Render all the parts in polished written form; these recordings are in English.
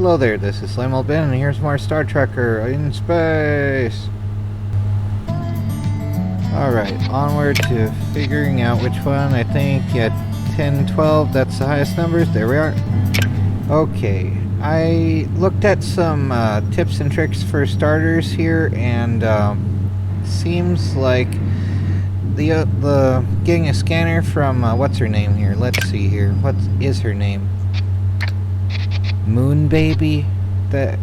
Hello there, this is Slim Ben, and here's more Star Trekker in space. Alright, onward to figuring out which one. I think at 10, 12, that's the highest numbers. There we are. Okay, I looked at some tips and tricks for starters here, and seems like the getting a scanner from what's her name here? Let's see here. What is her name? Moon Baby. That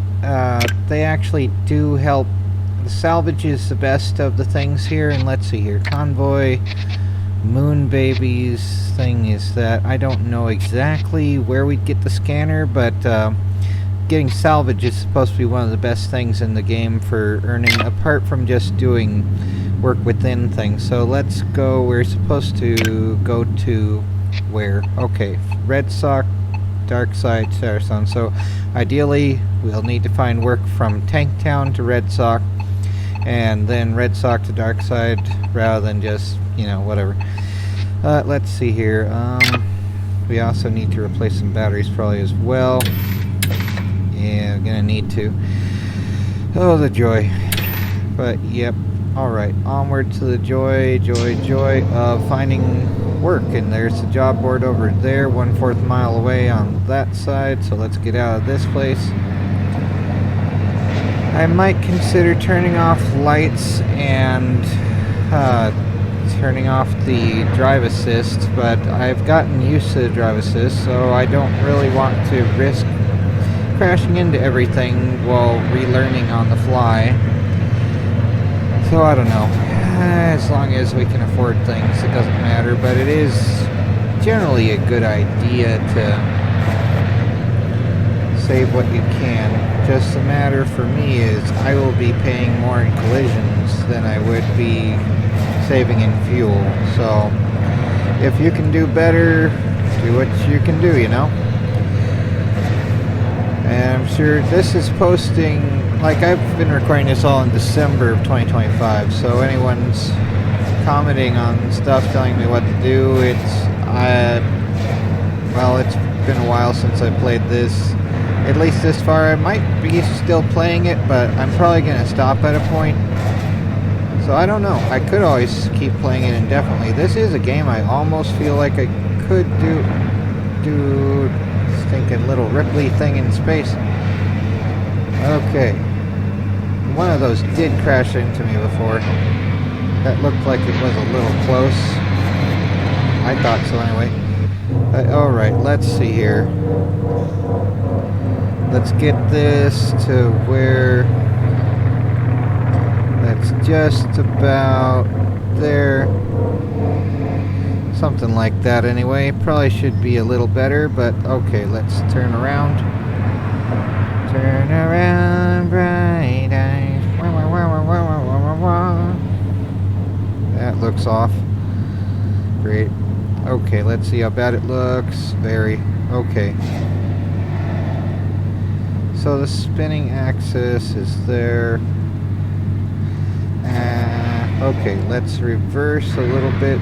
they actually do help. The salvage is the best of the things here, and let's see here. Convoy, Moon Baby's thing is that I don't know exactly where we'd get the scanner, but getting salvage is supposed to be one of the best things in the game for earning, apart from just doing work within things. So let's go. We're supposed to go to where? Okay, Red Sock, Dark Side, Shatterstone. So ideally we'll need to find work from Tank Town to Red Sock, and then Red Sock to Dark Side, rather than just, you know, whatever. Let's see here. We also need to replace some batteries probably as well. Yeah, I'm gonna need to. Oh, the joy. But yep. Alright, onward to the joy of finding work. And there's the job board over there, 1/4 mile away on that side. So let's get out of this place. I might consider turning off lights and turning off the drive assist, but I've gotten used to the drive assist, so I don't really want to risk crashing into everything while relearning on the fly. So I don't know. As long as we can afford things, it doesn't matter, but it is generally a good idea to save what you can. Just the matter for me is I will be paying more in collisions than I would be saving in fuel. So if you can do better, do what you can do, you know? And I'm sure this is posting, like, I've been recording this all in December of 2025, so anyone's commenting on stuff, telling me what to do, well, it's been a while since I played this, at least this far. I might be still playing it, but I'm probably going to stop at a point. So I don't know. I could always keep playing it indefinitely. This is a game I almost feel like I could do stinking little Ripley thing in space. Okay. One of those did crash into me before. That looked like it was a little close. I thought so anyway. Alright, let's see here. Let's get this to where... That's just about there. Something like that anyway. Probably should be a little better, but okay, let's turn around. Turn around, bright eyes. That looks off. Great. Okay, let's see how bad it looks. Very. Okay. So the spinning axis is there. Okay, let's reverse a little bit.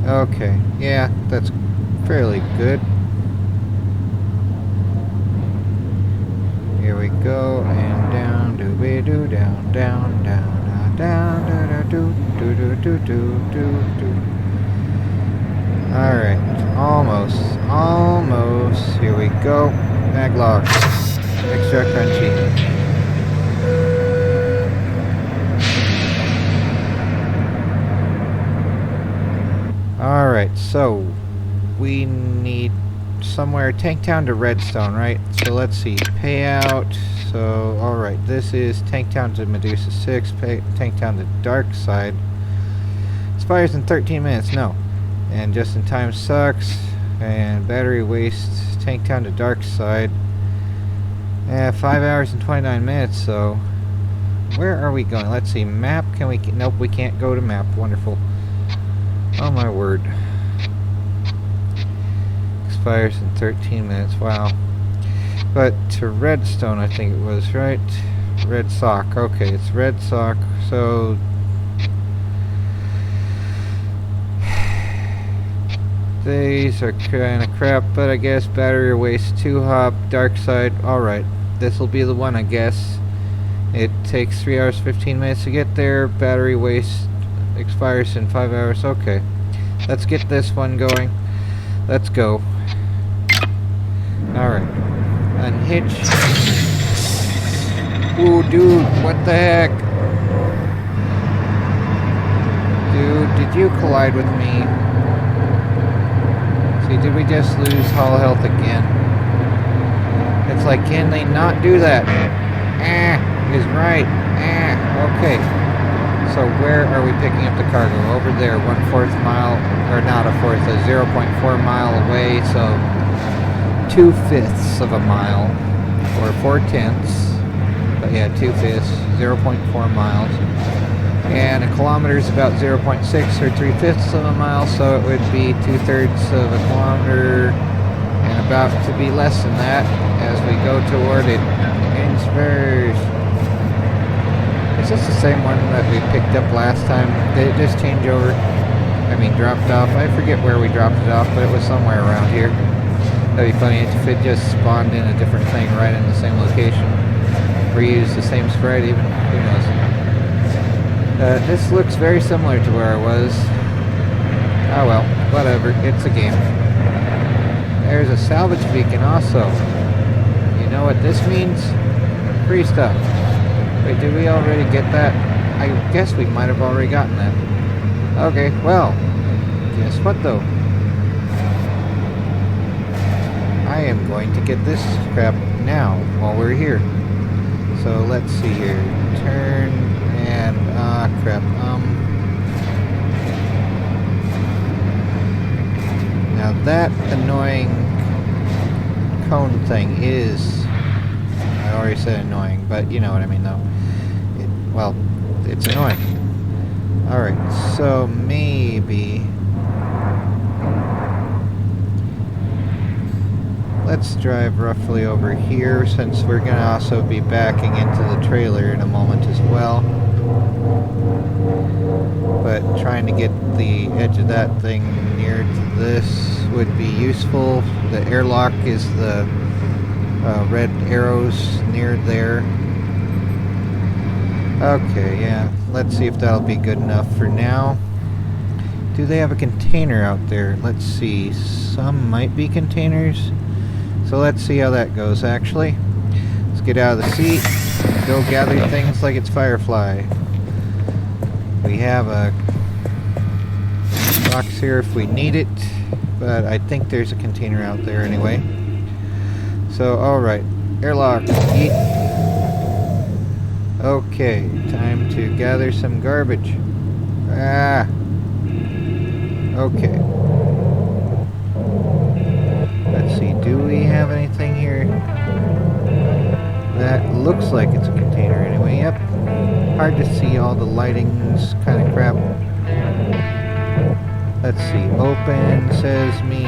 Okay, yeah, that's fairly good. Here we go, and down, doo-be-doo, down, down, down, down, do do do do do do do. Alright, almost. Here we go. Maglog. Extra crunchy. Alright, so we need somewhere, Tank Town to Redstone, right? So let's see, payout. So, alright, this is Tank Town to Medusa 6, Tank Town to Dark Side. Expires in 13 minutes, no. And just in time sucks. And battery waste, Tank Town to Dark Side. 5 hours and 29 minutes, so... Where are we going? Let's see, map, can we... Nope, we can't go to map, wonderful. Oh my word. Expires in 13 minutes, wow. But to Redstone, I think it was, right? Red sock. Okay, it's red sock. So these are kind of crap, but I guess battery waste 2 hop, dark side. Alright, this will be the one, I guess. It takes 3 hours 15 minutes to get there. Battery waste expires in 5 hours. Okay, let's get this one going. Let's go. Alright, unhitch. Ooh, dude, what the heck? Dude, did you collide with me? See, did we just lose hull health again? It's like, can they not do that? Is right. Okay. So where are we picking up the cargo? Over there, 1/4 mile, or not a fourth, a 0.4 mile away, so 2/5 of a mile, or 4/10. But yeah, 2/5, 0.4 miles. And a kilometer is about 0.6 or 3/5 of a mile, so it would be 2/3 of a kilometer, and about to be less than that as we go toward it. Inspires. Is this the same one that we picked up last time? Did it just change over? I mean, dropped off? I forget where we dropped it off, but it was somewhere around here. That'd be funny if it just spawned in a different thing right in the same location. Or use the same sprite even. Who knows? This looks very similar to where I was. Oh well, whatever. It's a game. There's a salvage beacon also. You know what this means? Free stuff. Wait, did we already get that? I guess we might have already gotten that. Okay, well. Guess what though? I am going to get this crap now while we're here. So let's see here. Turn and crap. Now that annoying cone thing is, I already said annoying, but you know what I mean though. Well, it's annoying. Alright, so maybe let's drive roughly over here, since we're going to also be backing into the trailer in a moment as well. But trying to get the edge of that thing near to this would be useful. The airlock is the red arrows near there. Okay, yeah. Let's see if that'll be good enough for now. Do they have a container out there? Let's see. Some might be containers. So let's see how that goes, actually. Let's get out of the seat. Go gather things like it's Firefly. We have a box here if we need it, but I think there's a container out there anyway. So, alright. Airlock. Eat. Okay, time to gather some garbage. Okay. Let's see, do we have anything here? That looks like it's a container anyway. Yep. Hard to see, all the lighting's kind of crap. Let's see, open says me.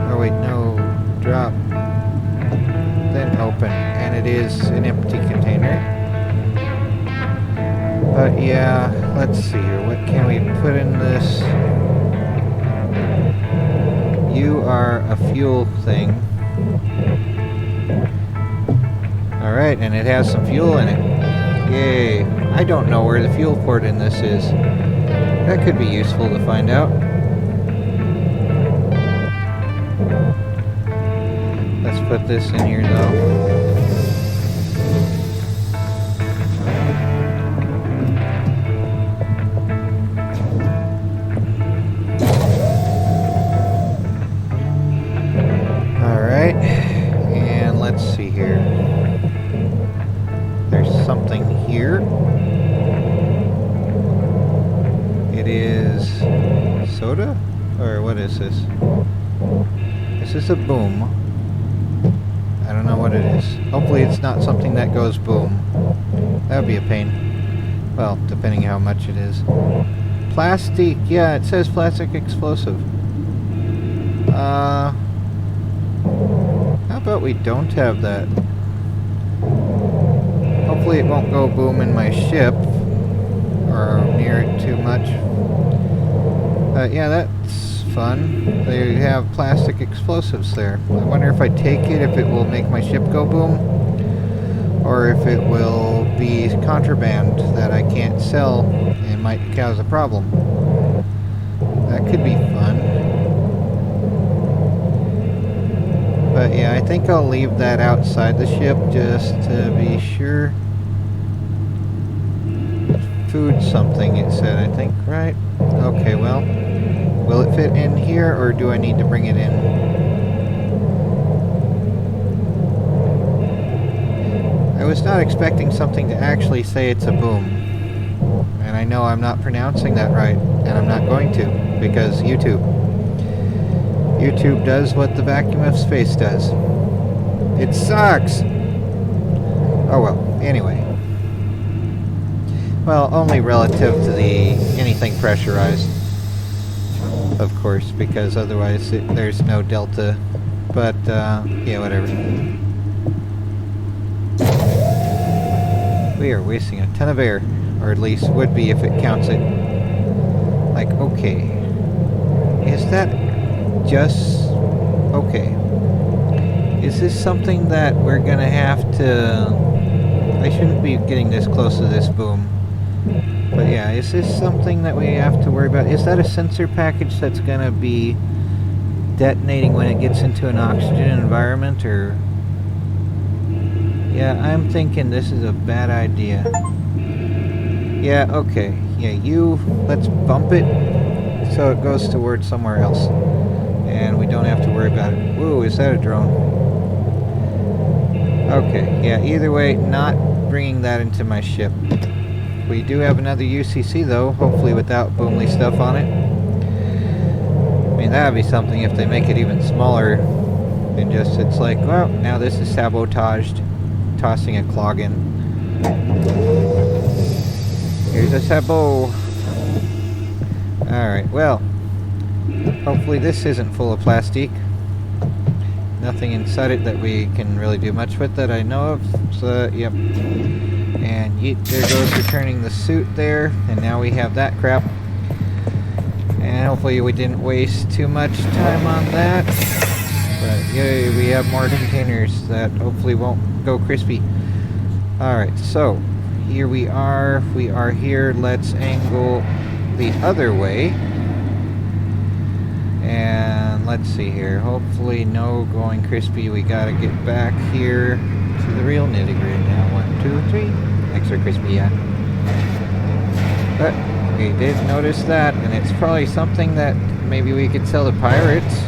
Oh wait, no. Drop. Then open. And it is an empty container. But yeah, let's see here. What can we put in this? You are a fuel thing. Alright, and it has some fuel in it. Yay. I don't know where the fuel port in this is. That could be useful to find out. Let's put this in here though. And let's see here. There's something here. It is soda? Or what is this? This is a boom. I don't know what it is. Hopefully it's not something that goes boom. That would be a pain. Well, depending how much it is. Plastic. Yeah, it says plastic explosive. How about we don't have that. Hopefully it won't go boom in my ship, or near it too much. Yeah, that's fun. They have plastic explosives there. I wonder if I take it, if it will make my ship go boom, or if it will be contraband that I can't sell and might cause a problem. That could be fun. But yeah, I think I'll leave that outside the ship just to be sure. Food something, it said, I think, right? Okay, well, will it fit in here, or do I need to bring it in? I was not expecting something to actually say it's a boom. And I know I'm not pronouncing that right, and I'm not going to, because YouTube. YouTube does what the vacuum of space does. It sucks! Oh well, anyway. Well, only relative to the anything pressurized, of course, because otherwise there's no delta. But, yeah, whatever. We are wasting a ton of air, or at least would be if it counts it. Like, okay. Is that just... okay. Is this something that we're gonna have to... I shouldn't be getting this close to this boom. But yeah, is this something that we have to worry about? Is that a sensor package that's gonna be detonating when it gets into an oxygen environment, or... yeah, I'm thinking this is a bad idea. Yeah, okay. Yeah, let's bump it so it goes towards somewhere else. And we don't have to worry about it. Whoa, is that a drone? Okay, yeah, either way, not bringing that into my ship. We do have another UCC though, hopefully without boomly stuff on it. I mean, that would be something if they make it even smaller. And just, it's like, well, now this is sabotaged. Tossing a clog in. Here's a sabo. Alright, well. Hopefully this isn't full of plastic. Nothing inside it that we can really do much with that I know of. So, yep. And yeet, there goes returning the suit there. And now we have that crap. And hopefully we didn't waste too much time on that. But yay, we have more containers that hopefully won't go crispy. Alright, so here we are here. Let's angle the other way. And let's see here. Hopefully no going crispy. We gotta get back here to the real nitty-gritty now. 1, 2, 3. Extra crispy, yeah. But we did notice that, and it's probably something that maybe we could sell to pirates.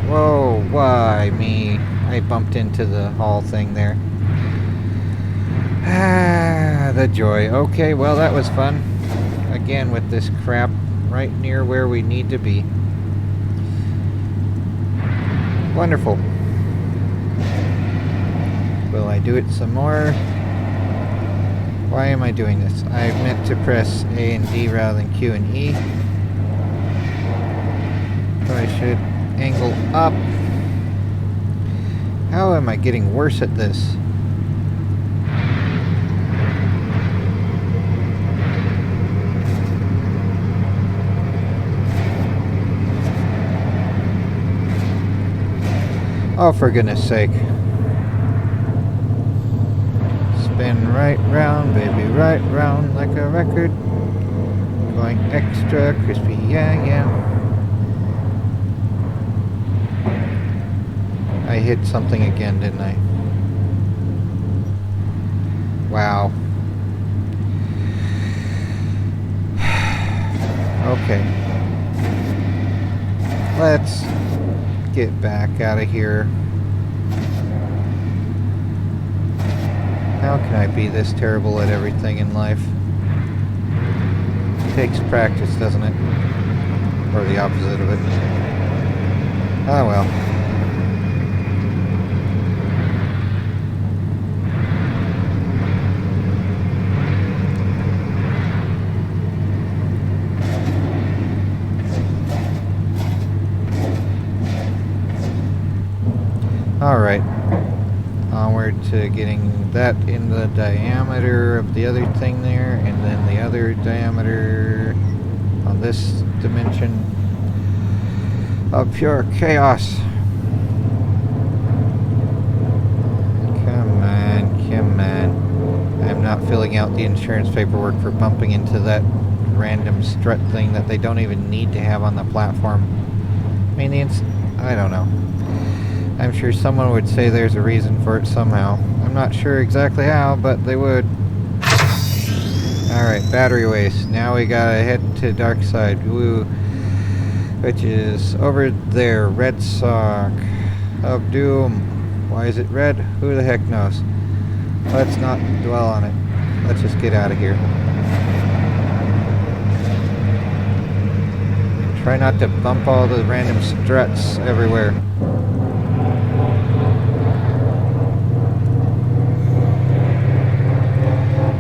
Whoa, why me? I bumped into the hull thing there. Ah, the joy. Okay, well that was fun. Again with this crap right near where we need to be. Wonderful. Will I do it some more? Why am I doing this? I meant to press A and D rather than Q and E. So I should angle up. How am I getting worse at this? Oh, for goodness sake. Spin right round, baby, right round like a record. Going extra crispy, yeah, yeah. I hit something again, didn't I? Wow. Okay. Let's get back out of here. How can I be this terrible at everything in life? It takes practice, doesn't it? Or the opposite of it. Oh well. Alright. onward to getting that in the diameter of the other thing there, and then the other diameter on this dimension of pure chaos. Come on, come on. I'm not filling out the insurance paperwork for bumping into that random strut thing that they don't even need to have on the platform. I mean, I don't know. I'm sure someone would say there's a reason for it somehow. I'm not sure exactly how, but they would. Alright, battery waste. Now we gotta head to dark side. Woo. Which is over there. Red sock of doom. Why is it red? Who the heck knows? Let's not dwell on it. Let's just get out of here. Try not to bump all the random struts everywhere.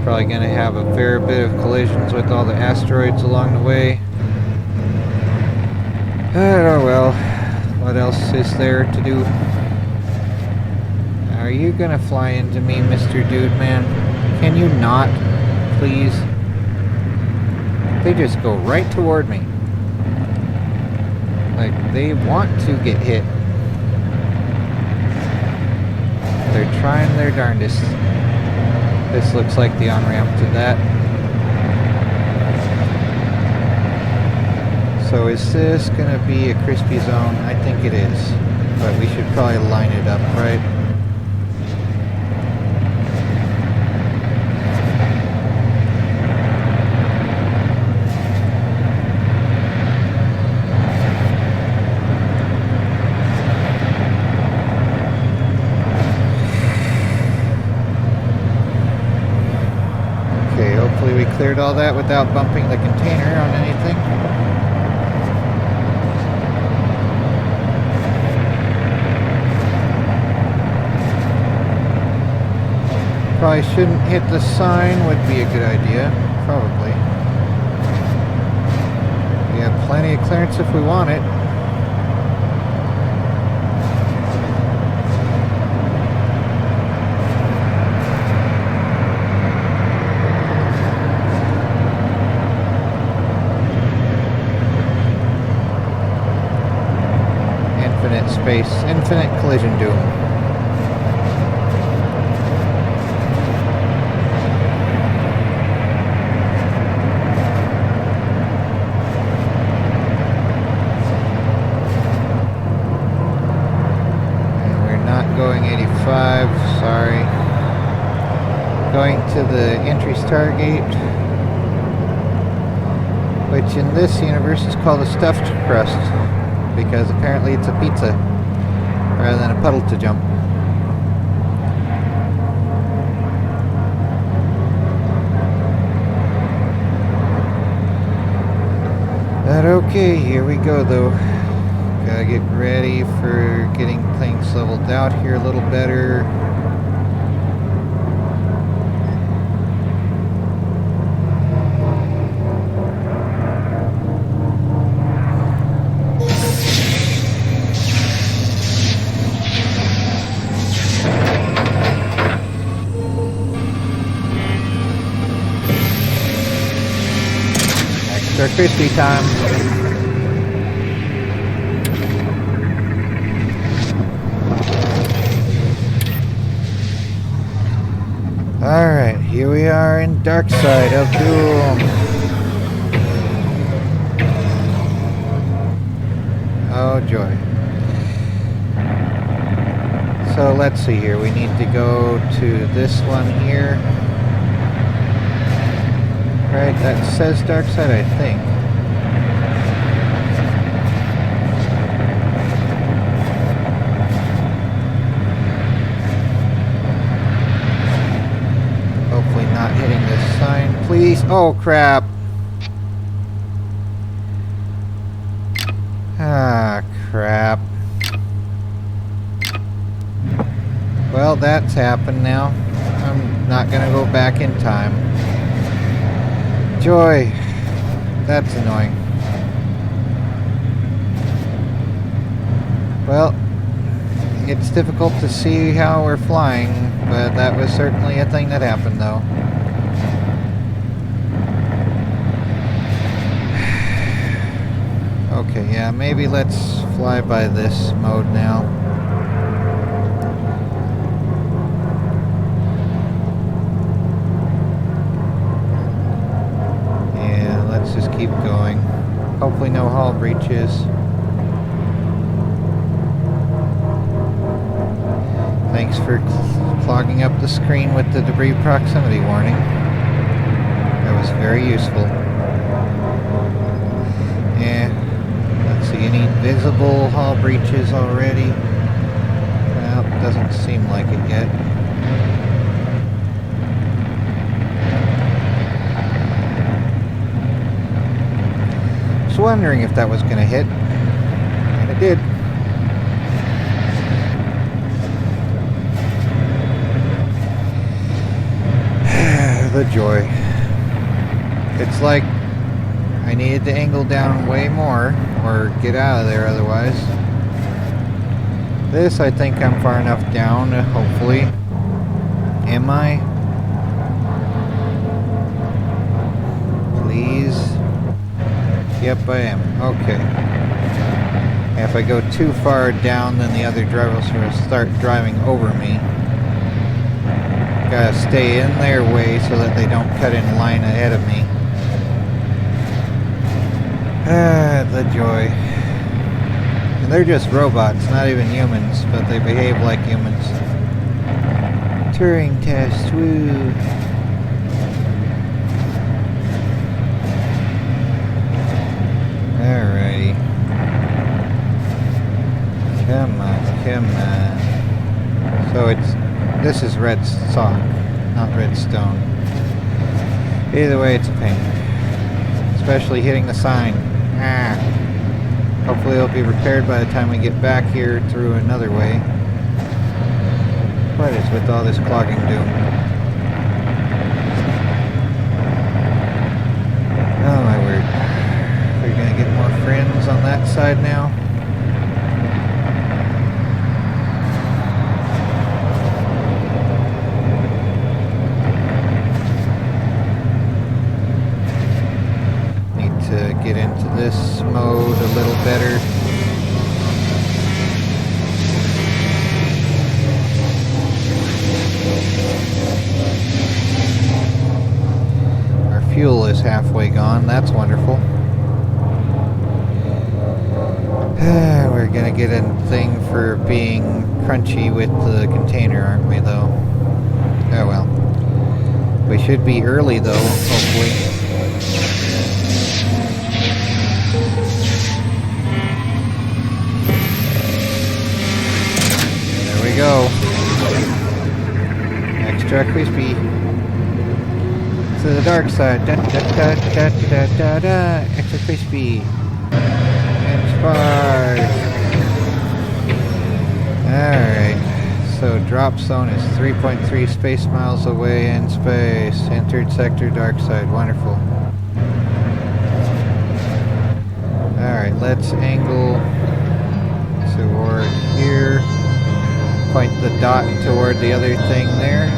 Probably going to have a fair bit of collisions with all the asteroids along the way. Oh well, what else is there to do? Are you going to fly into me, Mr. Dude Man? Can you not, please? They just go right toward me. Like, they want to get hit. They're trying their darndest. This looks like the on-ramp to that. So is this going to be a crispy zone? I think it is. But we should probably line it up, right? We cleared all that without bumping the container on anything. Probably shouldn't hit the sign, would be a good idea. Probably. We have plenty of clearance if we want it. Space, infinite collision doom. And we're not going 85, sorry. Going to the entry Stargate, which in this universe is called a stuffed crust, because apparently it's a pizza rather than a puddle to jump. But okay, here we go though. Gotta get ready for getting things leveled out here a little better. Extra crispy time. Alright, here we are in Dark Side of Doom. Oh joy. So let's see here, we need to go to this one here. Right, that says Dark Side, I think. Hopefully not hitting this sign, please. Oh crap. Ah, crap. Well, that's happened now. I'm not gonna go back in time. Joy. That's annoying. Well, it's difficult to see how we're flying, but that was certainly a thing that happened, though. Okay, yeah, maybe let's fly by this mode now. Yeah, let's just keep going. Hopefully no hull breaches. Thanks for clogging up the screen with the debris proximity warning. That was very useful. Yeah. Let's see, any visible hull breaches already? Well, doesn't seem like it yet. Just wondering if that was going to hit. And it did. The joy. It's like I needed to angle down way more or get out of there otherwise. This, I think I'm far enough down, hopefully. Am I? Please? Yep, I am. Okay. If I go too far down, then the other drivers will start driving over me. Gotta stay in their way so that they don't cut in line ahead of me. Ah, the joy. And they're just robots, not even humans, but they behave like humans. Turing test, woo. Alrighty. Come on, come on. So this is red sock, not redstone. Either way, it's a pain. Especially hitting the sign. Ah. Hopefully it'll be repaired by the time we get back here through another way. What is with all this clogging doom? Oh my word. We're gonna get more friends on that side now. To get into this mode a little better. Our fuel is halfway gone, that's wonderful. We're gonna get a thing for being crunchy with the container, aren't we, though? Oh well. We should be early, though, hopefully. Go. Extra crispy. To the dark side. Da, da, da, da, da, da, da. Extra crispy. Inspired. Alright. So drop zone is 3.3 space miles away in space. Entered sector dark side. Wonderful. Alright, let's angle toward here. Point the dot toward the other thing there.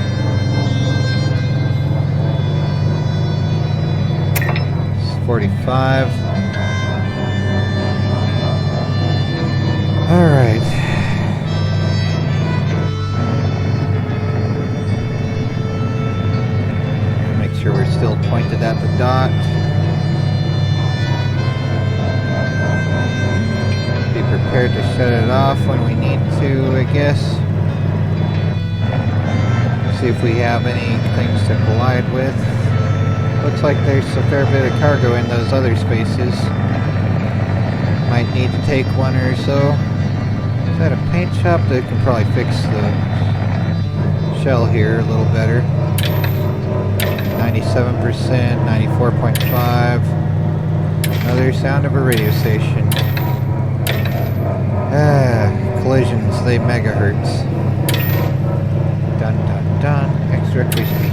It's 45. Alright. Make sure we're still pointed at the dot. Be prepared to shut it off when we need to, I guess. See if we have any things to collide with. Looks like there's a fair bit of cargo in those other spaces. Might need to take one or so. Is that a paint shop? That can probably fix the shell here a little better. 97%, 94.5. Another sound of a radio station. Collisions, they megahertz. Dun dun dun, extra crispy.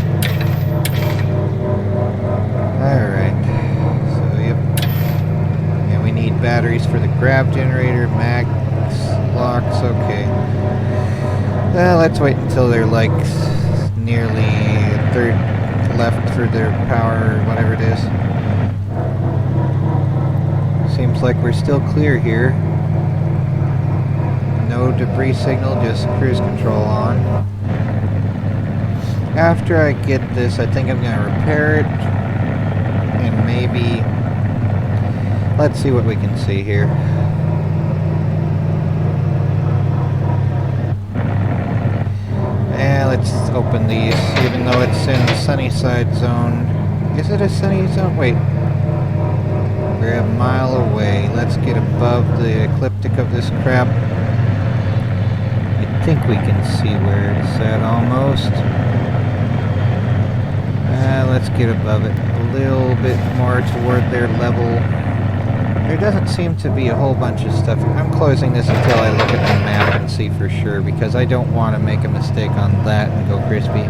Alright, so yep. And we need batteries for the grab generator, max locks, okay. Let's wait until they're like nearly a third left for their power or whatever it is. Seems like we're still clear here. No debris signal, just cruise control on. After I get this, I think I'm gonna repair it and maybe let's see what we can see here. Let's open these, even though it's in the sunny side zone. Is it a sunny zone? Wait. We're a mile away. Let's get above the ecliptic of this crap. I think we can see where it's at almost. Let's get above it a little bit more toward their level. There doesn't seem to be a whole bunch of stuff. I'm closing this until I look at the map and see for sure, because I don't want to make a mistake on that and go crispy.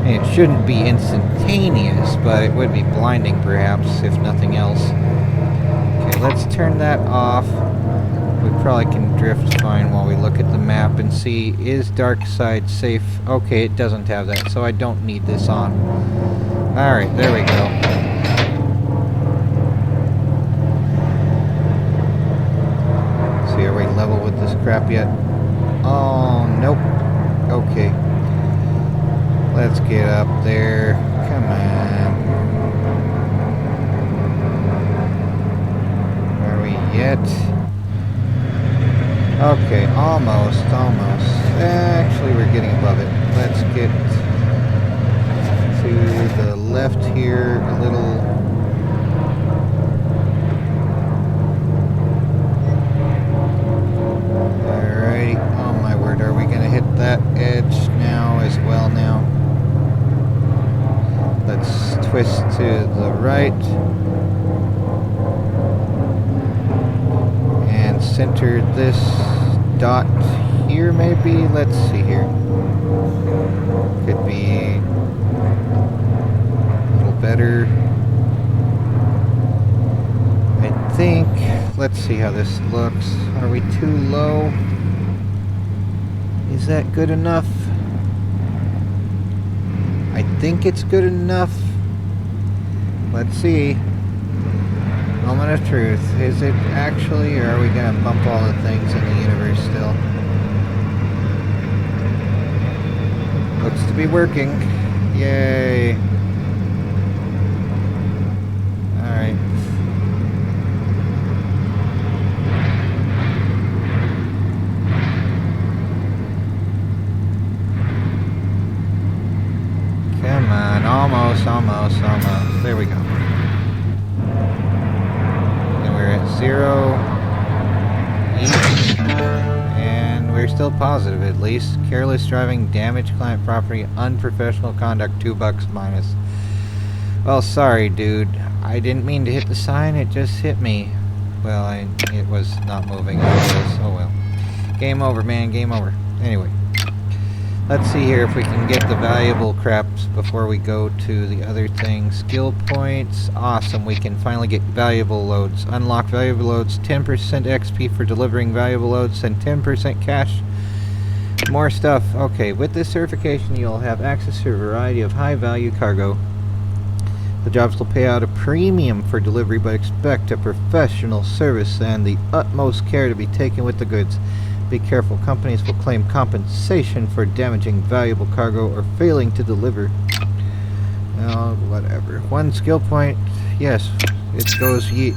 It shouldn't be instantaneous, but it would be blinding perhaps, if nothing else. Okay, let's turn that off. We probably can drift fine while we look at the map and see, is dark side safe? Okay, it doesn't have that, so I don't need this on. Alright, there we go. Are we level with this crap yet? Oh, nope. Okay. Let's get up there. Come on. Are we yet? Okay, almost. Actually, we're getting above it. Let's get to the left here a little. That edge now as well now. Let's twist to the right and center this dot here maybe. Let's see here. Could be a little better. I think. Let's see how this looks. Are we too low? Is that good enough? I think it's good enough. Let's see. Moment of truth. Is it actually, or are we gonna bump all the things in the universe still? Looks to be working. Yay. Alright. Come on, almost. There we go. And we're at 0 each. And we're still positive at least. Careless driving, damaged client property, unprofessional conduct, $2 minus. Well, sorry, dude. I didn't mean to hit the sign, it just hit me. Well, it was not moving. Oh well. Game over, man, game over. Anyway. Let's see here if we can get the valuable craps before we go to the other thing. Skill points. Awesome. We can finally get valuable loads. Unlock valuable loads. 10% XP for delivering valuable loads and 10% cash. More stuff. Okay, with this certification you'll have access to a variety of high-value cargo. The jobs will pay out a premium for delivery, but expect a professional service and the utmost care to be taken with the goods. Be careful, companies will claim compensation for damaging valuable cargo or failing to deliver. Oh, whatever. 1 skill point. Yes, it goes yeet.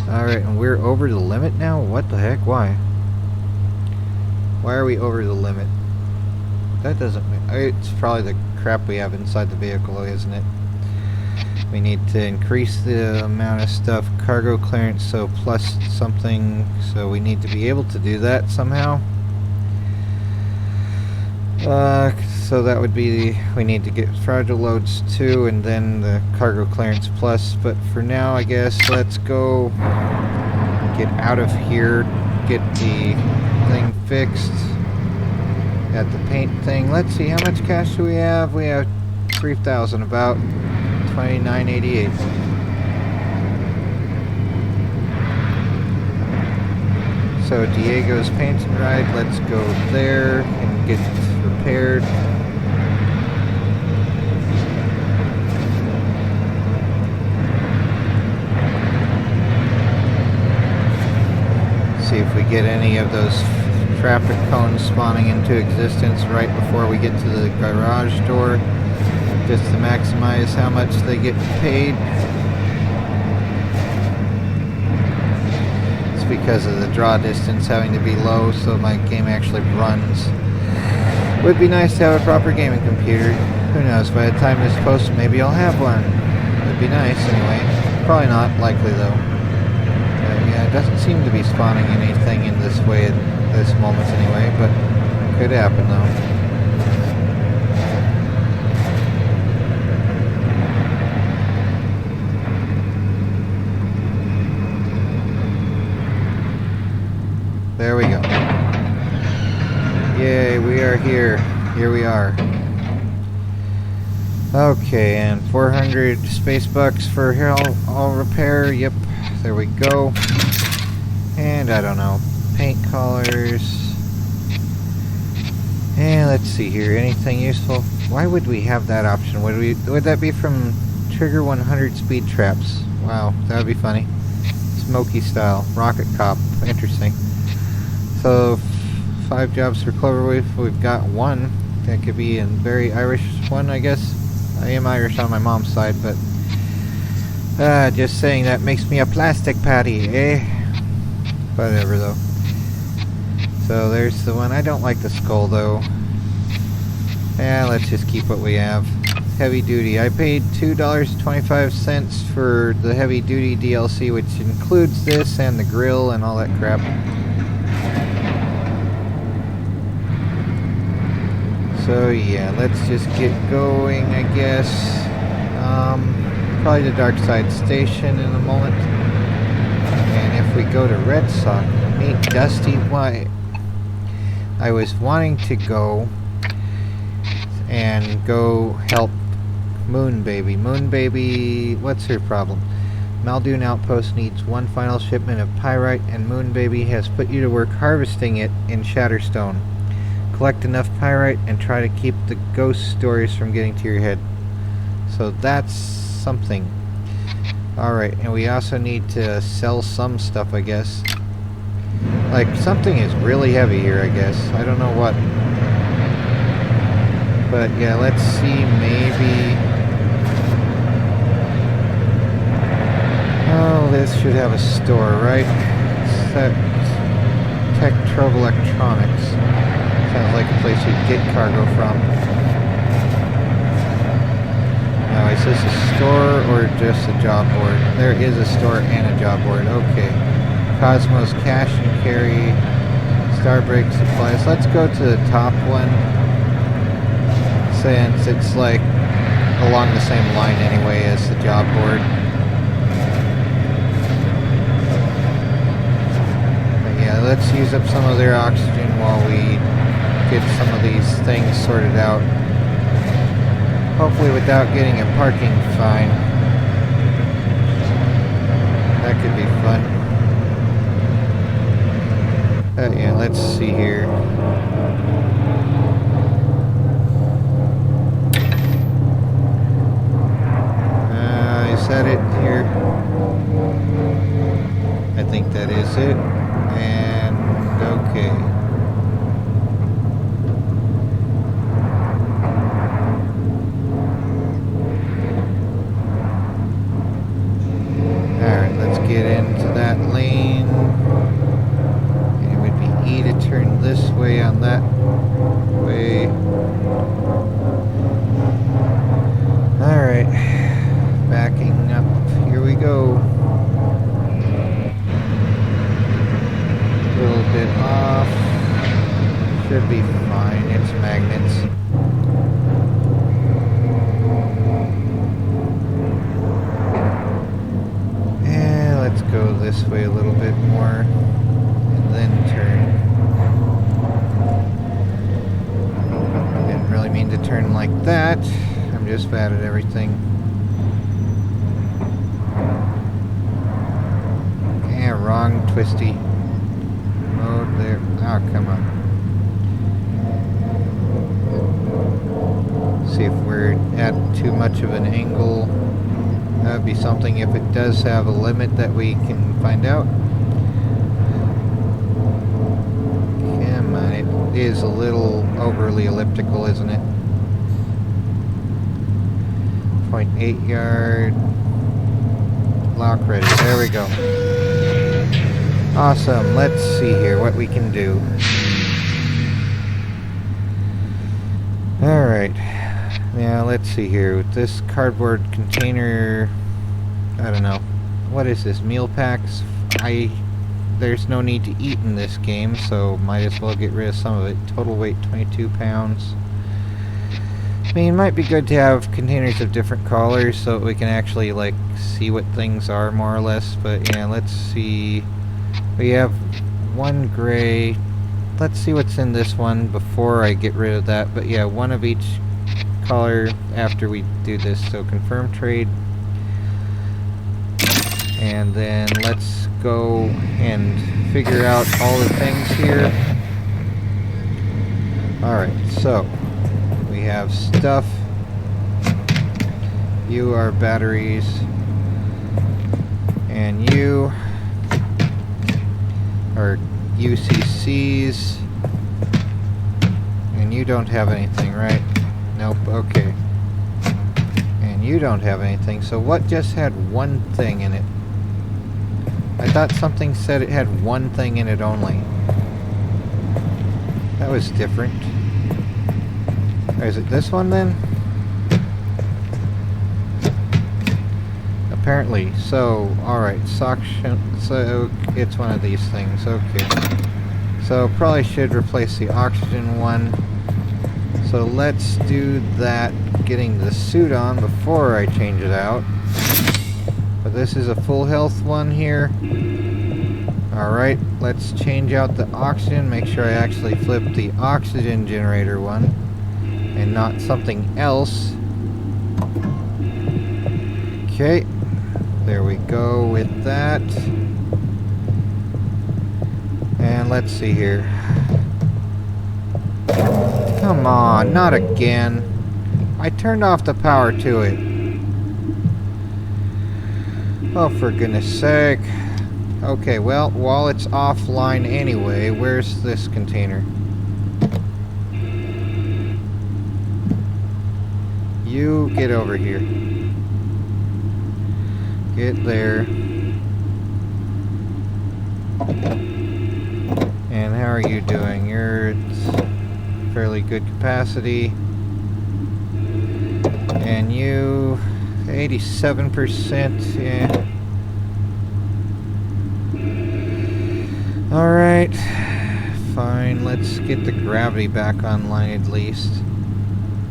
Alright, and we're over the limit now? What the heck? Why? Why are we over the limit? That doesn't make... It's probably the crap we have inside the vehicle, isn't it? We need to increase the amount of stuff, cargo clearance, so plus something, so we need to be able to do that somehow. So that would be, we need to get fragile loads too, and then the cargo clearance plus, but for now I guess let's go get out of here, get the thing fixed, got the paint thing. Let's see, how much cash do we have? We have 3,000 about. 2988. So Diego's paint and ride, let's go there and get repaired. See if we get any of those traffic cones spawning into existence right before we get to the garage door, just to maximize how much they get paid. It's because of the draw distance having to be low so my game actually runs. Would be nice to have a proper gaming computer. Who knows, by the time this posts maybe I'll have one. Would be nice anyway. Probably not, likely though. Yeah, it doesn't seem to be spawning anything in this way at this moment anyway, but could happen though. There we go. Yay, we are here. Here we are. Okay, and 400 space bucks for all repair. Yep, there we go. And I don't know, paint colors. And let's see here, anything useful? Why would we have that option? Would that be from Trigger 100 speed traps? Wow, that would be funny. Smoky style, rocket cop, interesting. So 5 jobs for Cloverleaf. We've got one. That could be a very Irish one, I guess. I am Irish on my mom's side, but just saying that makes me a plastic patty, eh? Whatever though. So there's the one. I don't like the skull though. Yeah, let's just keep what we have. Heavy duty. I paid $2.25 for the heavy duty DLC, which includes this and the grill and all that crap. So yeah, let's just get going, I guess. Probably the Dark Side Station in a moment. And if we go to Red Sox, meet Dusty White. I was wanting to go and go help Moon Baby. Moon Baby, what's her problem? Muldoon Outpost needs one final shipment of pyrite, and Moon Baby has put you to work harvesting it in Shatterstone. Collect enough pyrite and try to keep the ghost stories from getting to your head. So that's something. Alright, and we also need to sell some stuff, I guess. Like, something is really heavy here, I guess. I don't know what. But yeah, let's see, maybe... Oh, this should have a store, right? Tech Trove Electronics. Sounds like a place you'd get cargo from. Now, is this a store or just a job board? There is a store and a job board. Okay. Cosmos Cash and Carry. Starbreak Supplies. Let's go to the top one, since it's like along the same line anyway as the job board. But yeah, let's use up some of their oxygen while we get some of these things sorted out. Hopefully without getting a parking fine. That could be fun. Yeah, let's see here. Is that it here? I think that is it. And okay. Alright, let's get into that lane. And it would be E to turn this way on that way. Alright. Backing up. Here we go. A little bit off. Should be fine. It's magnets. Let's go this way a little bit more, and then turn. Didn't really mean to turn like that. I'm just bad at everything. Yeah, wrong twisty. Oh, come on. See if we're at too much of an angle. That would be something if it does have a limit that we can find out. Come on, it is a little overly elliptical, isn't it? 0.8 yard. Lock ready. There we go. Awesome. Let's see here what we can do. Alright. Now, let's see here. With this cardboard container... I don't know. What is this? Meal packs? There's no need to eat in this game, so might as well get rid of some of it. Total weight 22 pounds. I mean, it might be good to have containers of different colors so that we can actually, like, see what things are more or less. But yeah, let's see. We have one gray. Let's see what's in this one before I get rid of that. But yeah, one of each color after we do this. So confirm trade. And then let's go and figure out all the things here. Alright, so we have stuff. You are batteries. And you are UCCs. And you don't have anything, right? Nope, okay. And you don't have anything. So what just had one thing in it? I thought something said it had one thing in it only. That was different. Or is it this one then? Apparently. So, alright. Suction. So, it's one of these things. Okay. So, probably should replace the oxygen one. So, let's do that. Getting the suit on before I change it out. But this is a full health one here. Alright, let's change out the oxygen. Make sure I actually flip the oxygen generator one and not something else. Okay, there we go with that. And let's see here. Come on, not again. I turned off the power to it. Oh, for goodness sake. Okay, well, while it's offline anyway, where's this container? You get over here. Get there. And how are you doing? You're at fairly good capacity. And you... 87%, yeah. Alright, fine, let's get the gravity back online at least.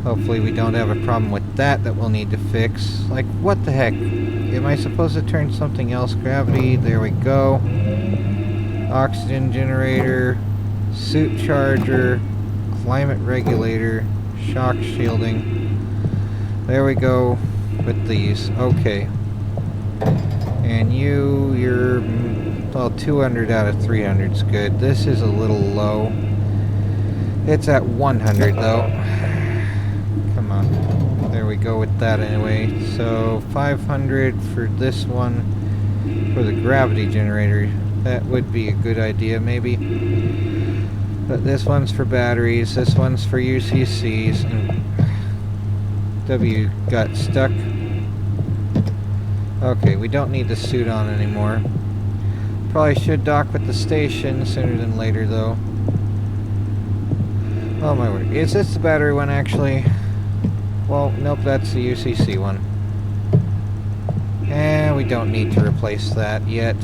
Hopefully we don't have a problem with that we'll need to fix. Like, what the heck? Am I supposed to turn something else? Gravity, there we go. Oxygen generator, suit charger, climate regulator, shock shielding. There we go. With these, okay. And you're well, 200 out of 300 is good. This is a little low. It's at 100 though. Come on. There we go with that anyway. So 500 for this one for the gravity generator. That would be a good idea maybe. But this one's for batteries. This one's for UCCs. And W got stuck. Okay, we don't need the suit on anymore. Probably should dock with the station sooner than later, though. Oh my word. Is this the battery one, actually? Well, nope, that's the UCC one. And we don't need to replace that yet.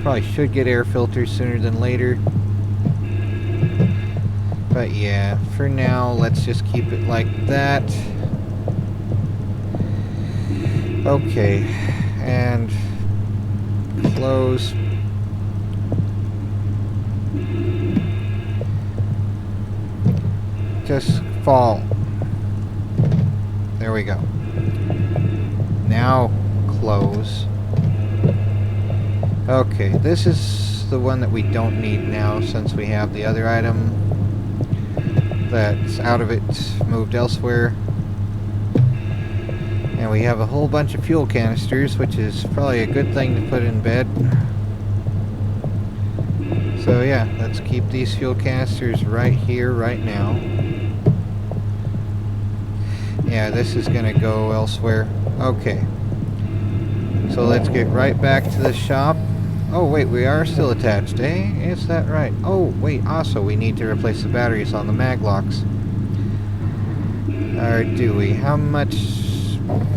Probably should get air filters sooner than later. But yeah, for now, let's just keep it like that. Okay, and close. Just fall. There we go. Now close. Okay, this is is the one that we don't need now, since we have the other item that's out of it, moved elsewhere. And we have a whole bunch of fuel canisters, which is probably a good thing to put in bed. So yeah, let's keep these fuel canisters right here, right now. Yeah, this is gonna go elsewhere. Okay. So let's get right back to the shop. Oh wait, we are still attached, eh? Is that right? Oh wait, also we need to replace the batteries on the mag locks. Or do we? How much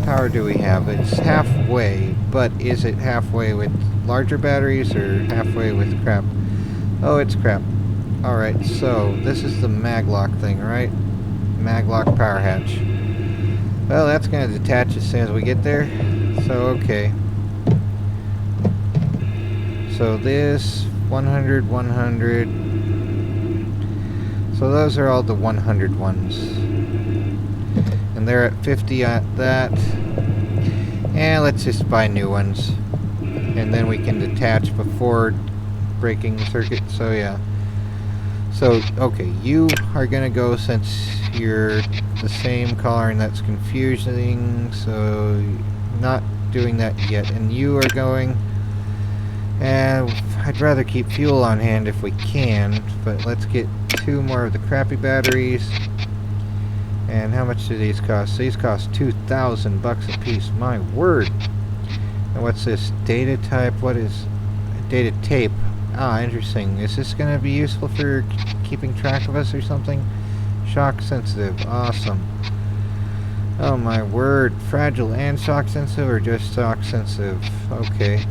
power do we have? It's halfway, but is it halfway with larger batteries or halfway with crap? Oh, it's crap. Alright, so this is the mag lock thing, right? Mag lock power hatch. Well, that's going to detach as soon as we get there. So, okay. So this, 100, 100. So those are all the 100 ones. And they're at 50 at that. And let's just buy new ones. And then we can detach before breaking the circuit. So yeah. So, okay, you are going to go since you're the same color and that's confusing. So, not doing that yet. And you are going... And I'd rather keep fuel on hand if we can, but let's get 2 more of the crappy batteries. And how much do these cost? These cost 2,000 bucks a piece. My word! And what's this? Data type? What is data tape? Ah, interesting. Is this going to be useful for keeping track of us or something? Shock sensitive. Awesome. Oh my word. Fragile and shock sensitive, or just shock sensitive? Okay.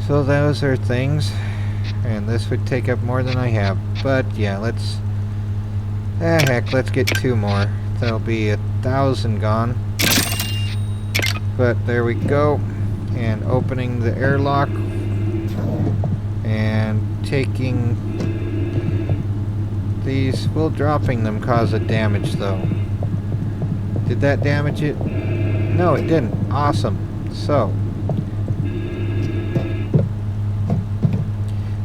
So those are things, and this would take up more than I have, but yeah, let's, heck, let's get 2 more. That'll be 1,000 gone. But there we go, and opening the airlock, and taking these, well, dropping them caused a damage though. Did that damage it? No, it didn't. Awesome. So,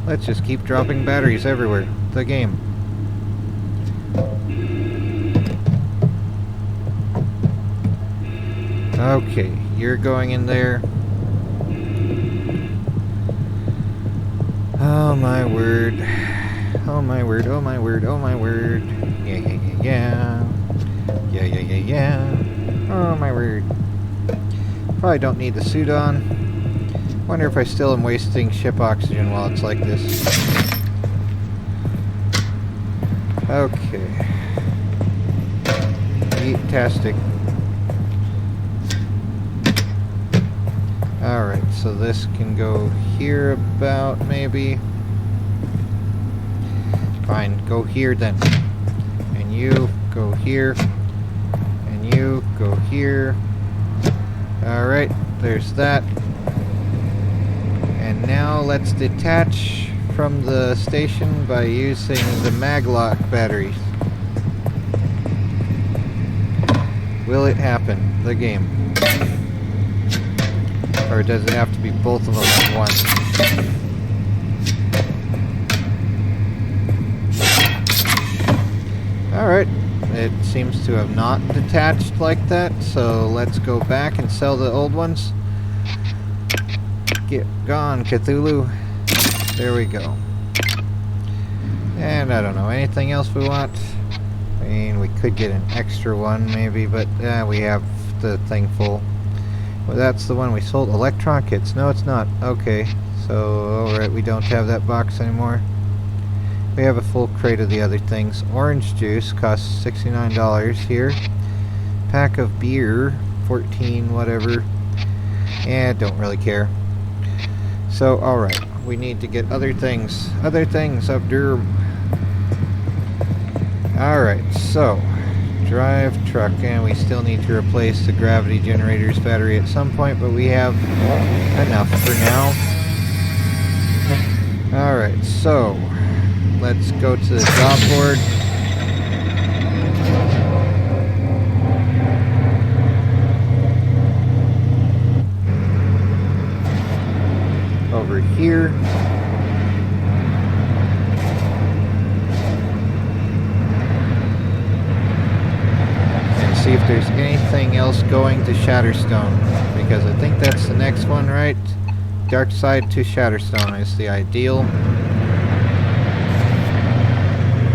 let's just keep dropping batteries everywhere. The game. Okay, you're going in there. Oh my word. Oh my word, oh my word, oh my word. Yeah, yeah, yeah, yeah. Yeah, yeah, yeah, yeah. Oh my word. Probably don't need the suit on. Wonder if I still am wasting ship oxygen while it's like this. Okay. Fantastic. Alright, so this can go here about, maybe. Fine, go here then. And you go here. And you go here. Alright, there's that. And now let's detach from the station by using the maglock batteries. Will it happen? The game. Or does it have to be both of them at once? Alright. It seems to have not detached like that, so let's go back and sell the old ones. Get gone, Cthulhu. There we go. And I don't know, anything else we want? I mean, we could get an extra one maybe, but we have the thing full. Well, that's the one we sold. Electron kits. No, it's not. Okay, so alright, we don't have that box anymore. We have a full crate of the other things. Orange juice costs $69 here. Pack of beer, 14 whatever. And don't really care. So, alright, we need to get other things up there. Alright, so, drive truck, and we still need to replace the gravity generator's battery at some point, but we have enough for now. Alright, so, let's go to the job board. Over over here. And see if there's anything else going to Shatterstone, because I think that's the next one, right? Dark side to Shatterstone is the ideal.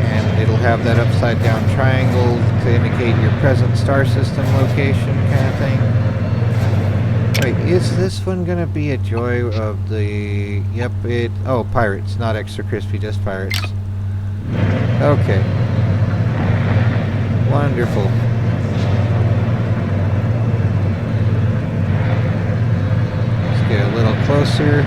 And it'll have that upside down triangle to indicate your present star system location kind of thing. Wait, is this one gonna be a joy of the... Yep, it... Oh, pirates, not extra crispy, just pirates. Okay. Wonderful. Let's get a little closer.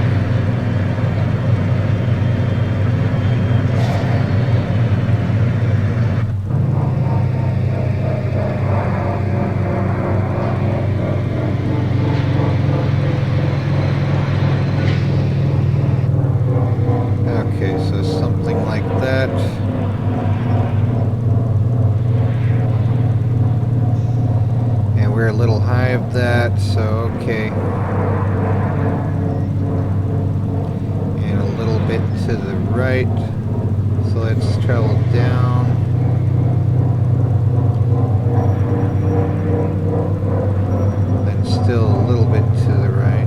We're a little high of that, so okay. And a little bit to the right. So let's travel down. Then still a little bit to the right.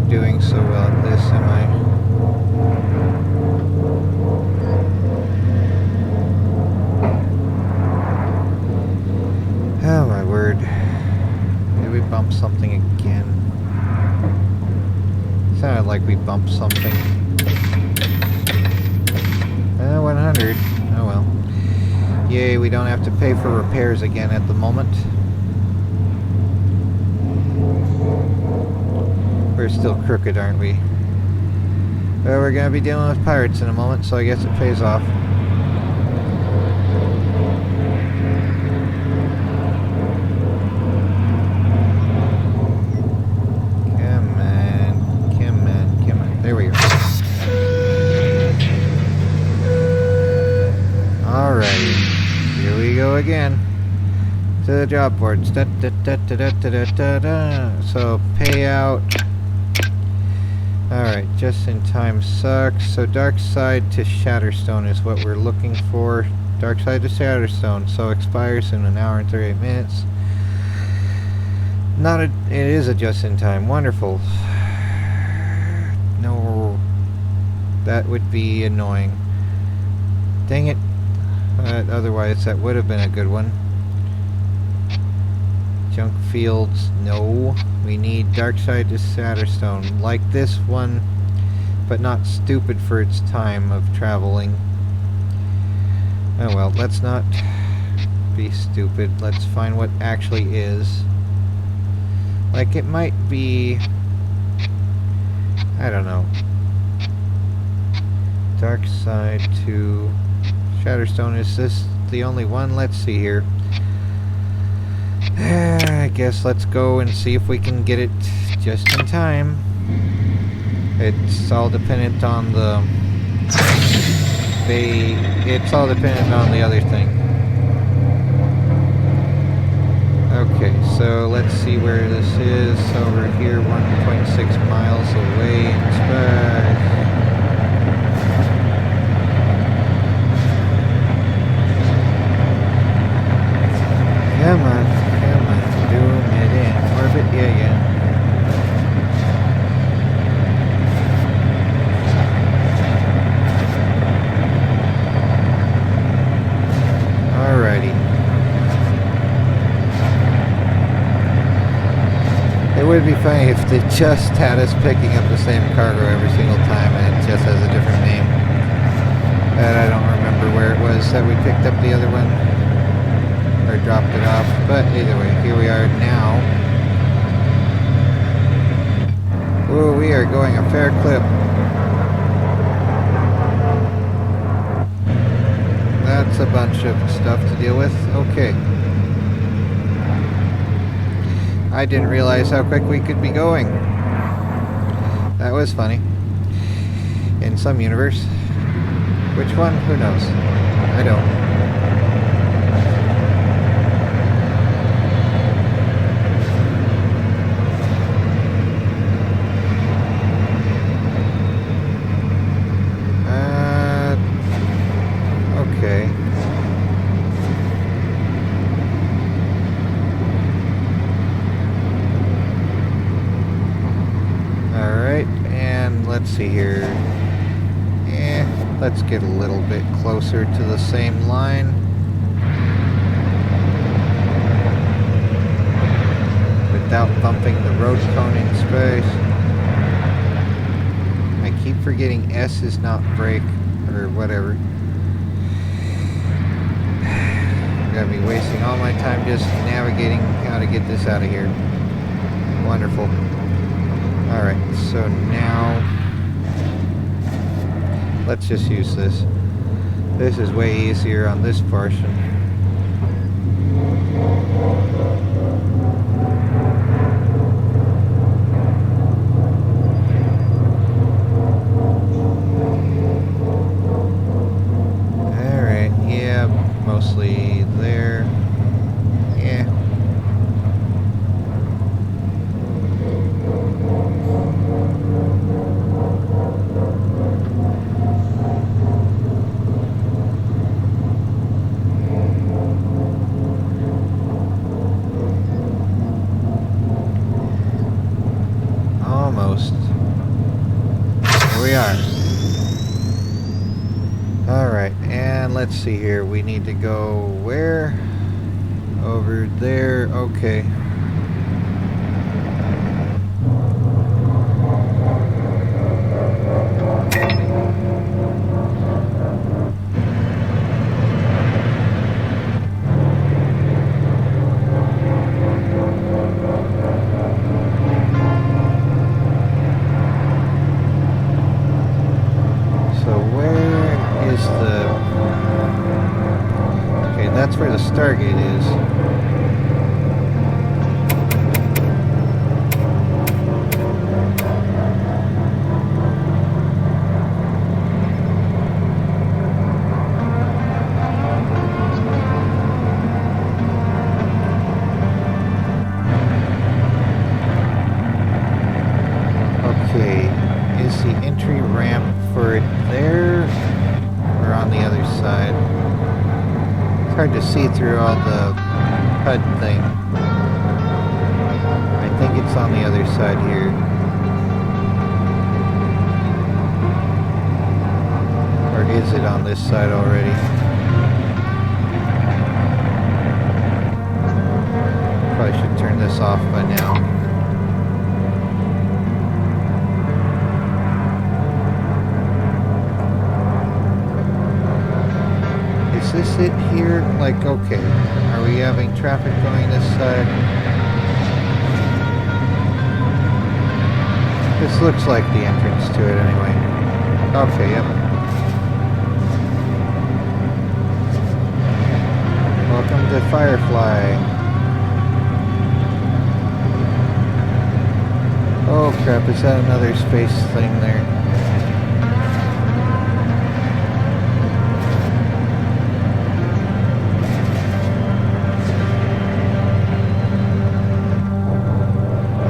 Doing so well at this, am I? Oh my word. Did we bump something again? Sounded like we bumped something. 100. Oh well. Yay, we don't have to pay for repairs again at the moment. We're still crooked, aren't we? Well, we're gonna be dealing with pirates in a moment, so I guess it pays off. Come on, come on, come on. There we go. Alrighty, here we go again. To the job boards. Da, da, da, da, da, da, da, da. So payout. Alright, just in time sucks. So dark side to Shatterstone is what we're looking for. Dark side to Shatterstone. So expires in 1 hour and 38 minutes. Not a, it is a just in time. Wonderful. No, that would be annoying. Dang it. Otherwise that would have been a good one. Junk fields, no. We need dark side to Shatterstone, like this one, but not stupid for its time of traveling. Oh well, let's not be stupid. Let's find what actually is. Like, it might be... I don't know. Dark side to Shatterstone, is this the only one? Let's see here. I guess let's go and see if we can get it just in time. It's all dependent on the... It's all dependent on the other thing. Okay, so let's see where this is. Over here, 1.6 miles away. Inspect. Come on. Doing it in orbit, yeah. Alrighty. It would be funny if they just had us picking up the same cargo every single time and it just has a different name. And I don't remember where it was that we picked up the other one. Or dropped it off, but either way, here we are now. Ooh, we are going a fair clip. That's a bunch of stuff to deal with. Okay. I didn't realize how quick we could be going. That was funny. In some universe. Which one? Who knows? I don't. Okay. Alright, and let's see here. Let's get a little bit closer to the same line. Without bumping the road cone in space. I keep forgetting S is not brake, or whatever. I'm gonna be wasting all my time just navigating how to get this out of here. Wonderful. Alright, so now let's just use this. This is way easier on this portion. Alright, yeah, mostly there. Yeah. Almost. Here we are. Alright, and let's see here. We need to go where? Over there. Okay. That's where the Stargate is. Okay, is the entry ramp for it there or on the other side? It's hard to see through all the HUD thing. I think it's on the other side here. Or is it on this side already? Probably should turn this off by now. Is this it here? Like, okay. Are we having traffic going this side? This looks like the entrance to it anyway. Okay, yep. Welcome to Firefly. Oh crap, is that another space thing there?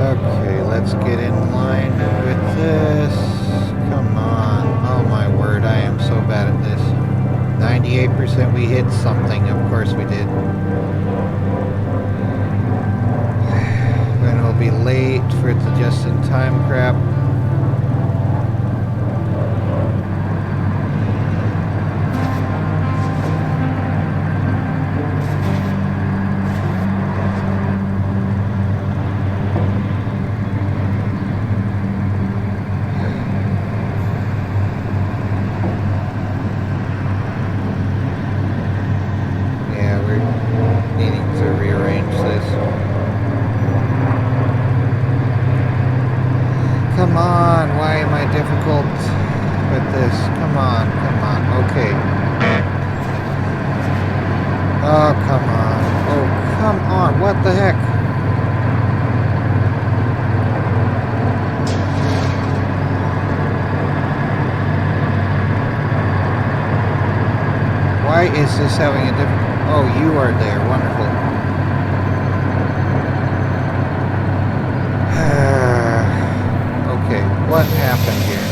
Okay, let's get in line with this. Come on. Oh my word, I am so bad at this. 98% we hit something, of course we did. And we'll be late for the just-in-time crap. Come on, why am I difficult with this? Come on, okay. Oh, come on. Oh, come on, what the heck? is this having a different... Oh, you are there. Wonderful. Okay, what happened here?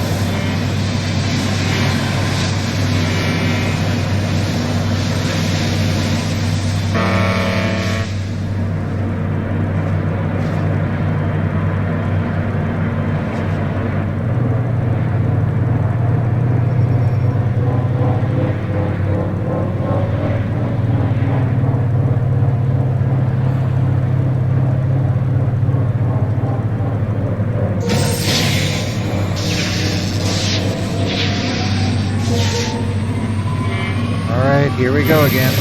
Here we go again.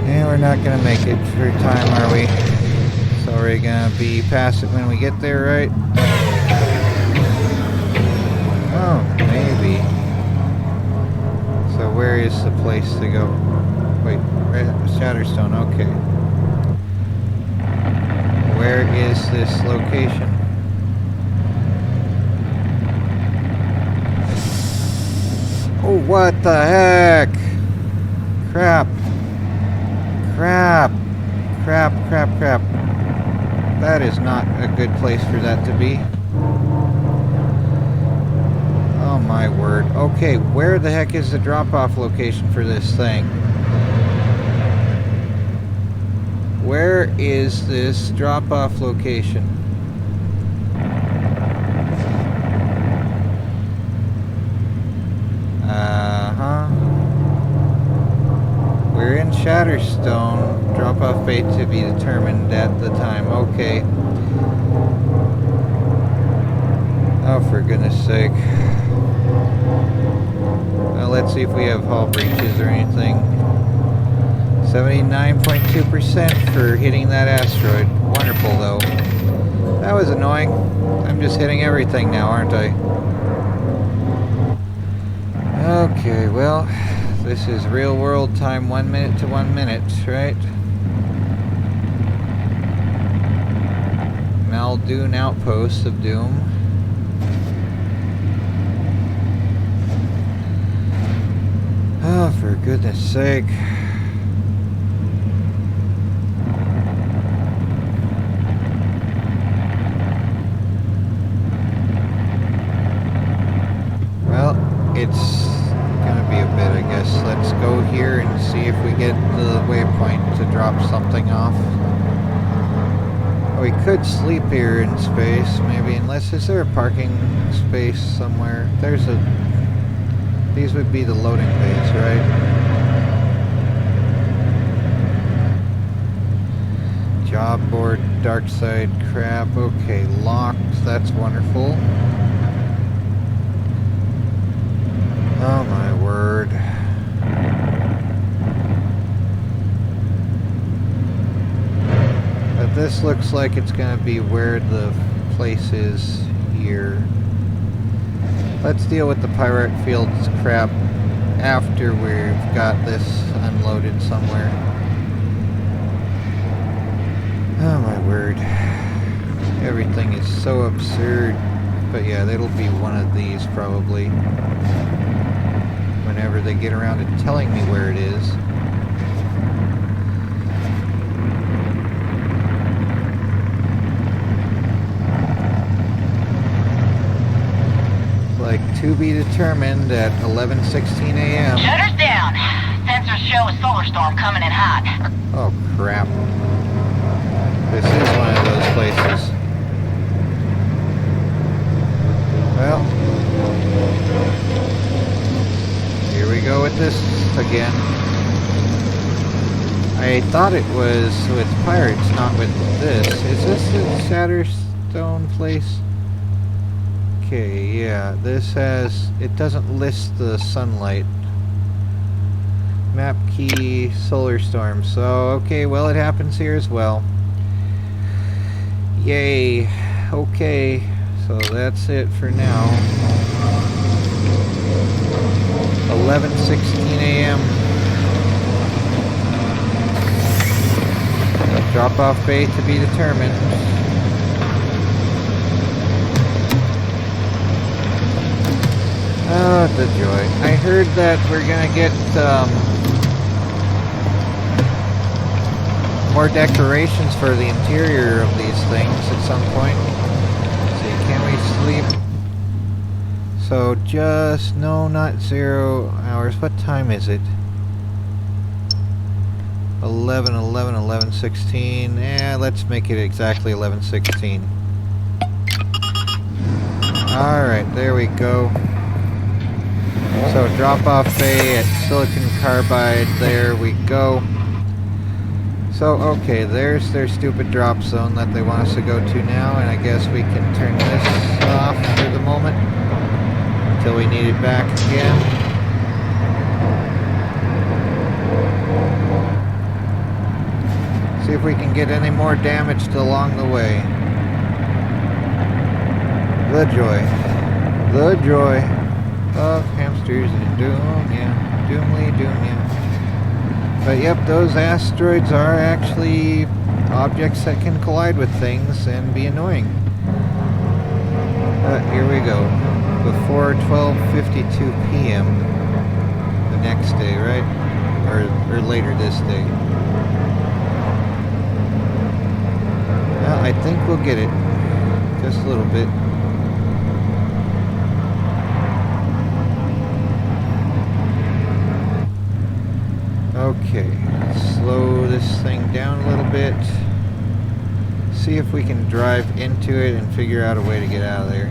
And we're not gonna make it for time, are we? So we're gonna be past it when we get there, right? Oh, maybe. So where is the place to go? Wait, Shatterstone, okay. Where is this location? Oh, what the heck? Crap. Crap. Crap, crap, crap. That is not a good place for that to be. Oh my word. Okay, where the heck is the drop-off location for this thing? Where is this drop-off location? We're in Shatterstone. Drop-off bay to be determined at the time. Okay. Oh, for goodness sake. Well, let's see if we have hull breaches or anything. 79.2% for hitting that asteroid. Wonderful, though. That was annoying. I'm just hitting everything now, aren't I? Okay, well, this is real world time, 1 minute to 1 minute, right? Muldoon Outpost of Doom. Oh, for goodness sake. Well, it's gonna be a bit, I guess. Let's go here and see if we get the waypoint to drop something off. We could sleep here in space, maybe, unless, is there a parking space somewhere? There's a... These would be the loading bays, right? Job board, dark side, crap. Okay, locked. That's wonderful. Oh my word. But this looks like it's gonna be where the place is here. Let's deal with the pirate fields crap after we've got this unloaded somewhere. Oh my word. Everything is so absurd. But yeah, that'll be one of these probably. Whenever they get around to telling me where it is. Like to be determined at 11:16 a.m. Shutters down. Sensors show a solar storm coming in hot. Oh crap. This is one of those places. Well, here we go with this again. I thought it was with pirates, not with this. Is this the Shatterstone place? Okay, yeah, this has... It doesn't list the sunlight. Map key, solar storm. So, okay, well, it happens here as well. Yay. Okay, so that's it for now. 11:16 a.m. Drop-off bay to be determined. Oh, the joy. I heard that we're gonna get, more decorations for the interior of these things at some point. Let's see, can we sleep? So just, no, not 0 hours. What time is it? 11:16. Yeah, let's make it exactly 11:16. Alright, there we go. So drop-off bay at Silicon Carbide, there we go. So, okay, there's their stupid drop zone that they want us to go to now, and I guess we can turn this off for the moment until we need it back again. See if we can get any more damaged along the way. The joy. The joy of hamsters in Doomia. Doomly Doomia. But yep, those asteroids are actually objects that can collide with things and be annoying. Here we go. Before 12:52 p.m. the next day, right? Or later this day. Well, I think we'll get it. Just a little bit. Okay, slow this thing down a little bit. See if we can drive into it and figure out a way to get out of there.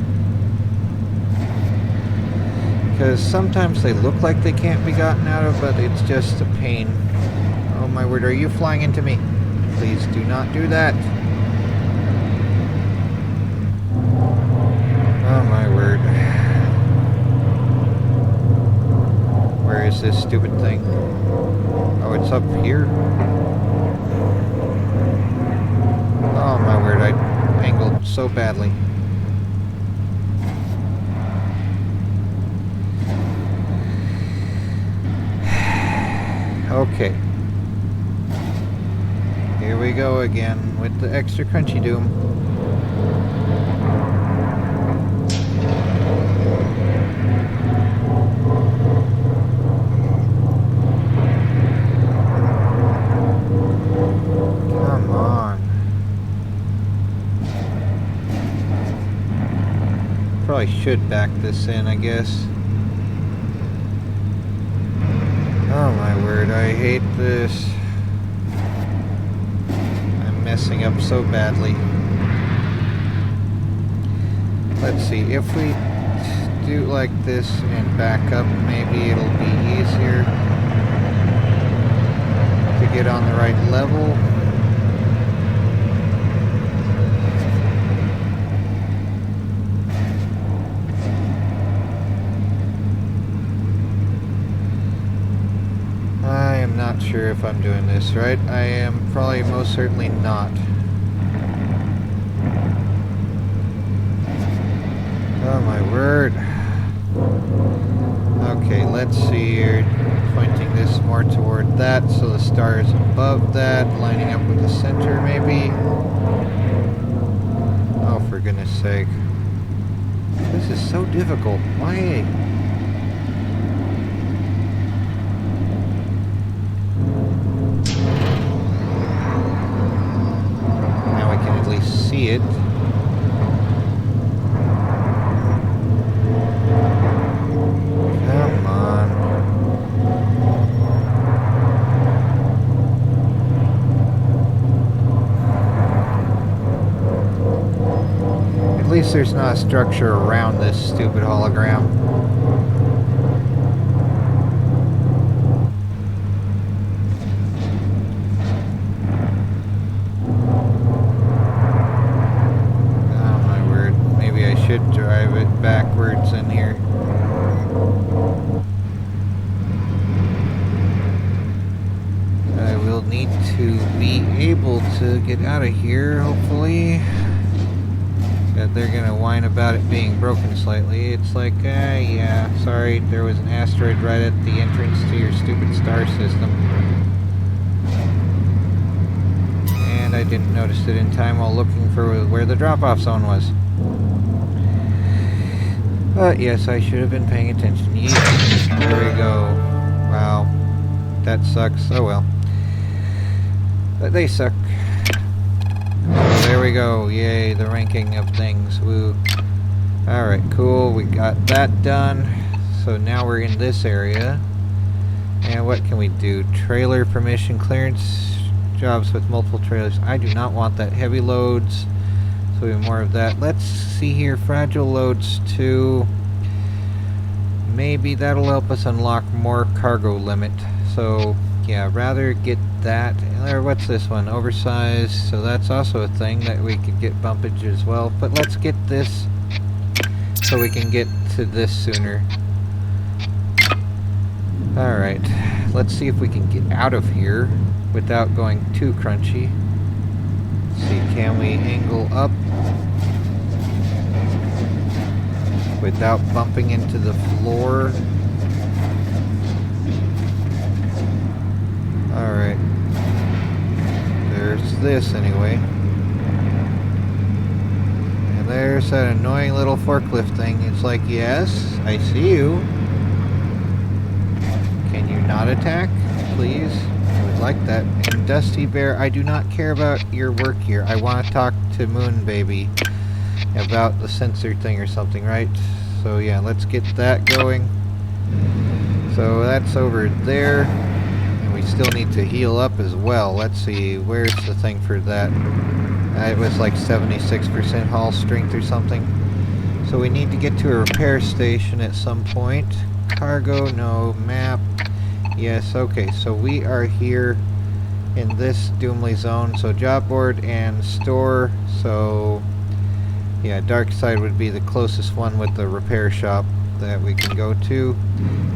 Because sometimes they look like they can't be gotten out of, but it's just a pain. Oh my word, are you flying into me? Please do not do that. Oh my word. Where is this stupid thing? Oh, it's up here? Oh my word, I angled so badly. Okay. Here we go again with the extra crunchy doom. Probably should back this in, I guess. Oh my word, I hate this. I'm messing up so badly. Let's see, if we do like this and back up, maybe it'll be easier to get on the right level. I'm not sure if I'm doing this right. I am probably most certainly not. Oh my word. Okay, let's see here. Pointing this more toward that so the star is above that, lining up with the center maybe. Oh, for goodness sake. This is so difficult. Why? See it. Come on. At least there's not a structure around this stupid hologram. Should drive it backwards in here. I will need to be able to get out of here, hopefully. But they're gonna whine about it being broken slightly. It's like, yeah, sorry, there was an asteroid right at the entrance to your stupid star system. And I didn't notice it in time while looking for where the drop-off zone was. Yes, I should have been paying attention. Yeet. There we go. Wow. That sucks. Oh well. But they suck. Oh, there we go. Yay, the ranking of things. Woo. Alright, cool. We got that done. So now we're in this area. And what can we do? Trailer permission clearance. Jobs with multiple trailers. I do not want that. Heavy loads. So we have more of that. Let's see here. Fragile loads too. Maybe that'll help us unlock more cargo limit. So yeah, rather get that. Or what's this one? Oversized. So that's also a thing that we could get bumpage as well. But let's get this so we can get to this sooner. Alright, let's see if we can get out of here without going too crunchy. Let's see, can we angle up without bumping into the floor? Alright. There's this anyway. And there's that annoying little forklift thing. It's like, yes, I see you. Can you not attack, please? I would like that. And Dusty Bear, I do not care about your work here. I want to talk to Moon Baby about the sensor thing or something, right? So yeah, let's get that going. So that's over there. And we still need to heal up as well. Let's see, where's the thing for that? It was like 76% hull strength or something. So we need to get to a repair station at some point. Cargo, no. Map, yes. Okay, so we are here in this Doomley zone. So job board and store. So yeah, dark side would be the closest one with the repair shop that we can go to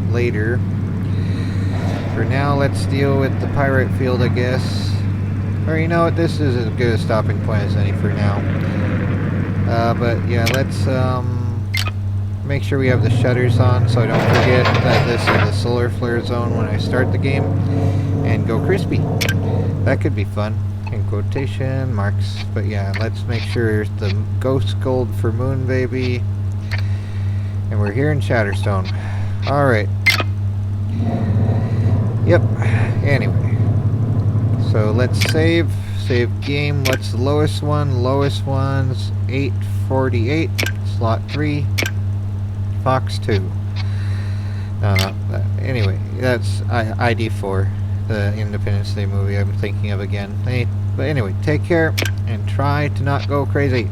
later. For now, let's deal with the pyrite field, I guess. Or you know what, this is as good a stopping point as any for now. But yeah, let's make sure we have the shutters on so I don't forget that this is the solar flare zone when I start the game. And go crispy. That could be fun. In quotation marks. But yeah, let's make sure the ghost gold for Moon Baby. And we're here in Shatterstone. Alright. Yep. Anyway. So let's save. Save game. What's the lowest one? Lowest one's 848. Slot 3. Fox 2. No, not that. Anyway, that's ID4. The Independence Day movie I'm thinking of again. But anyway, take care and try to not go crazy.